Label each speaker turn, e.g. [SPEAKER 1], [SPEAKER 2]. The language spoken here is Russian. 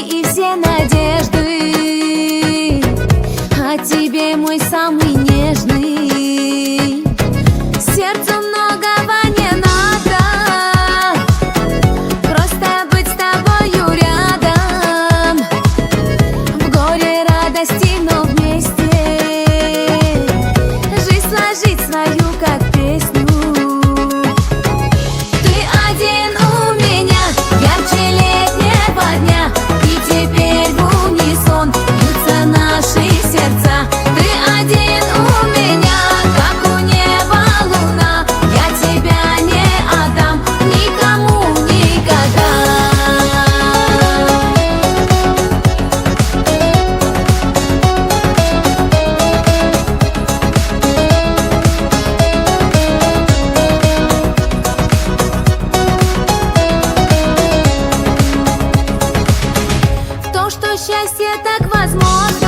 [SPEAKER 1] и все надежды о тебе, мой самый нежный. Сердцу многого не надо, просто быть с тобою рядом. В горе, радости, но вместе жизнь сложить свою, как песню. Ты один у меня, ярче летнего дня, и теперь в унисон бьются наши сердца. Ты один у меня, как у неба луна, я тебя не отдам никому никогда. В то, что счастье так возможно,